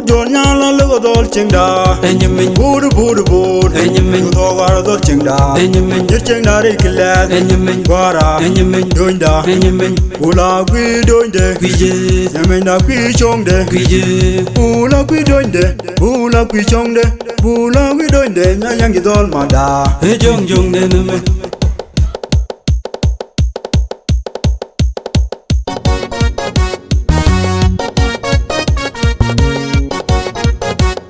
Udonya la lo dol chingda Enyemen Bud Enyemen Udogara dol chingda Enyemen Chingda rikla Enyemen Gwara Enyemen Doinda Enyemen Ula gwi doinde Kwije Yamenda gwi chongde Kwije Ula gwi doinde Ula gwi chongde Ula gwi doinde Nyangi dol mada Jong jong neneme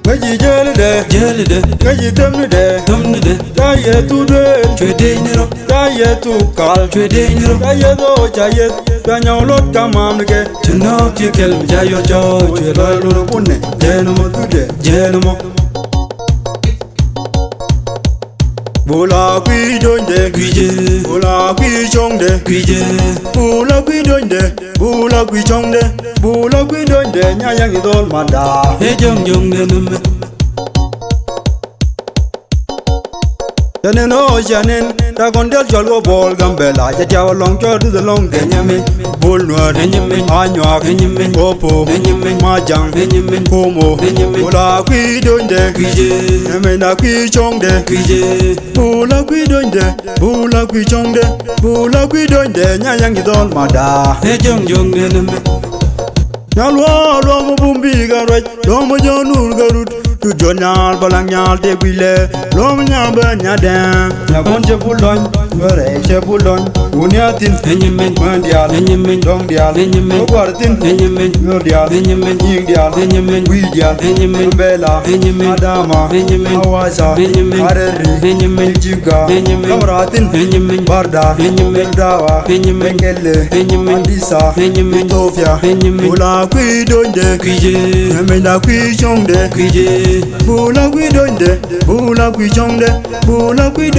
Gaji Jelide Gaji temnide Tumnide Gaye tu de Chwede niro Gaye tu kal Chwede niro Gaye do chaye Ganyaw lot kamamnike Tunok chikel mjayo cho Chwelo Lulu punne Jenamo tude Jenamo Bula gwi doinde Kwije Bula gwi chongde Kwije Bula gwi doinde Bula gwi chongde Bula gwi doinde Nyangi dol mada Jong jong neneme Janen Ta kondel chalwa bol gambela Jajawa long cho to the long Enyemen Bol nuad Enyemen Anyak Enyemen Popo Enyemen Majang Enyemen Komo Enyemen Bula gwi doinde Kwije Yamenda gwi chongde Kwije Bula gwi doinde Bula gwi chongde Bula gwi doinde Nyangi dol mada Jong jong neneme Nyalwa lomo bumbi garwaj Lomo jonur garut Tu jonyal balang nyal te gwile Lomo nyamba nyadam Nyakon che bulon Gwere che bulon Uniatin Enyemen Mandial Enyemen Dong dial Enyemen Ogwartin Enyemen Nur dial Enyemen Ying dial Enyemen Gui dial Enyemen Bela Enyemen Adama Enyemen Awasa Enyemen Hareri Enyemen Jiga Enyemen Kamratin Enyemen Barda Enyemen Dawa Enyemen Mengele Enyemen Andisa Enyemen Ethiopia Enyemen Ula gwi doinde Kwije Yamenda gwi chongde Kwije Bula gwi doinde Bula gwi chongde Bula gwi